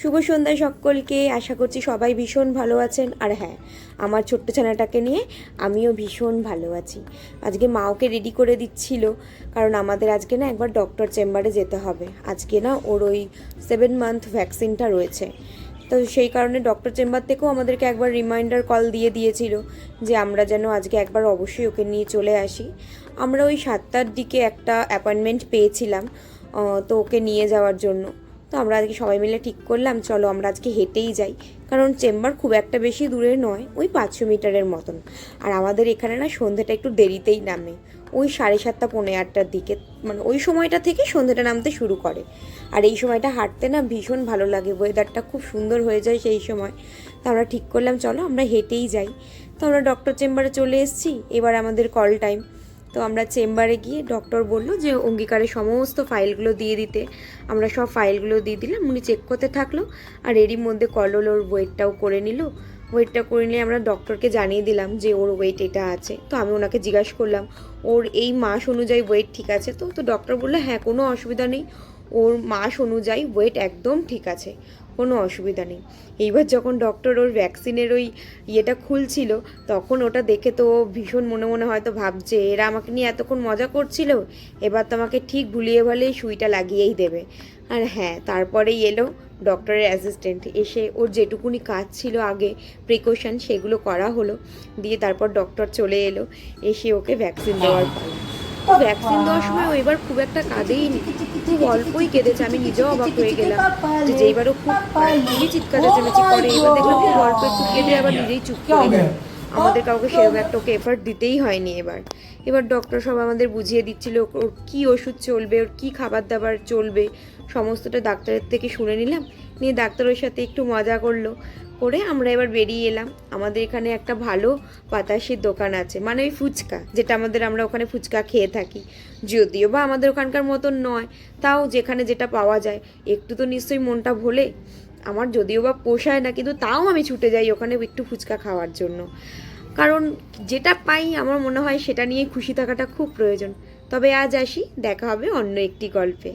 শুভ সন্ধ্যা সকলকে। আশা করছি সবাই ভীষণ ভালো আছেন। আর হ্যাঁ, আমার ছোট্ট ছানাটাকে নিয়ে আমিও ভীষণ ভালো আছি। আজকে মা ওকে রেডি করে দিচ্ছিল, কারণ আমাদের আজকে না একবার ডক্টর চেম্বারে যেতে হবে। আজকে না ওর ওই 7 মান্থ ভ্যাকসিনটা রয়েছে, তো সেই কারণে ডক্টর চেম্বার থেকেও আমাদেরকে একবার রিমাইন্ডার কল দিয়ে দিয়েছিল যে আমরা যেন আজকে একবার অবশ্যই ওকে নিয়ে চলে আসি। আমরা ওই 7টার দিকে একটা অ্যাপয়েন্টমেন্ট পেয়েছিলাম তো ওকে নিয়ে যাওয়ার জন্য। তো আমরা আজকে সবাই মিলে ঠিক করলাম চলো আমরা আজকে হেঁটেই যাই, কারণ চেম্বার খুব একটা বেশি দূরে নয়, ওই 500 মিটারের মতন। আর আমাদের এখানে না সন্ধ্যেটা একটু দেরিতেই নামে, ওই 7:30 পৌনে 8টার দিকে, মানে ওই সময়টা থেকে সন্ধ্যেটা নামতে শুরু করে। আর এই সময়টা হাঁটতে না ভীষণ ভালো লাগে, ওয়েদারটা খুব সুন্দর হয়ে যায় সেই সময়। তো আমরা ঠিক করলাম চলো আমরা হেঁটেই যাই। তো আমরা ডক্টর চেম্বারে চলে এসেছি, এবার আমাদের কল টাইম। তো আমরা চেম্বারে গিয়ে ডক্টর বলল যে অঙ্গীকারের সমস্ত ফাইলগুলো দিয়ে দিতে। আমরা সব ফাইলগুলো দিয়ে দিলাম, উনি চেক করতে থাকলো। আর এরই মধ্যে কলল ওর ওয়েটটাও করে নিল। ওয়েটটা করে নিয়ে আমরা ডক্টরকে জানিয়ে দিলাম যে ওর ওয়েট এটা আছে। তো আমি ওনাকে জিজ্ঞাসা করলাম ওর এই মাস অনুযায়ী ওয়েট ঠিক আছে তো? তো ডক্টর বললো হ্যাঁ, কোনো অসুবিধা নেই, ওর মাস অনুযায়ী ওয়েট একদম ঠিক আছে, কোনো অসুবিধা নেই। এইবার যখন ডক্টর ওর ভ্যাকসিনের ওই ইয়েটা খুলছিল, তখন ওটা দেখে তো ভীষণ মনে মনে হয়তো ভাবছে এরা আমাকে নিয়ে এতক্ষণ মজা করছিল, এবার তো আমাকে ঠিক ভুলিয়ে ভালিয়ে সুইটা লাগিয়েই দেবে। আর হ্যাঁ, তারপরেই এলো ডক্টরের অ্যাসিস্ট্যান্ট, এসে ওর যেটুকুনি কাজ ছিল আগে প্রিকশন সেগুলো করা হলো, দিয়ে তারপর ডক্টর চলে এলো, এসে ওকে ভ্যাকসিন দেওয়ার পালা। তো ভ্যাকসিন দেওয়ার সময় ও এবার খুব একটা কাঁদেইনি, খুব অল্পই কেঁদেছে। আমি নিজেও অবাক হয়ে গেলাম যে যেইবারও খুবই চিৎকার চেঁচামেচি করে, এবার দেখলাম খুব অল্প একটু কেঁদে আবার নিজেই চুপ করে গেল। আমাদের কাউকে সেরকম একটা ওকে এফার্ট দিতেই হয়নি। এবার ডক্টর সব আমাদের বুঝিয়ে দিচ্ছিল ওর কী ওষুধ চলবে, ওর কী খাবার দাবার চলবে, সমস্তটা ডাক্তারের থেকে শুনে নিলাম। নিয়ে ডাক্তার ওর সাথে একটু মজা করলো, করে আমরা এবার বেরিয়ে এলাম। আমাদের এখানে একটা ভালো বাতাসের দোকান আছে, মানে ওই ফুচকা, যেটা আমরা ওখানে ফুচকা খেয়ে থাকি। যদিও বা আমাদের ওখানকার মতন নয়, তাও যেখানে যেটা পাওয়া যায় একটু তো নিশ্চয়ই মনটা ভোলে। আমার যদিও বা পোষায় না, কিন্তু তাও আমি ছুটে যাই ওখানে একটু ফুচকা খাওয়ার জন্য, কারণ যেটা পাই আমার মনে হয় সেটা নিয়ে খুশি থাকাটা খুব প্রয়োজন। তবে আজ আসি, দেখা হবে অন্য একটি গল্পে।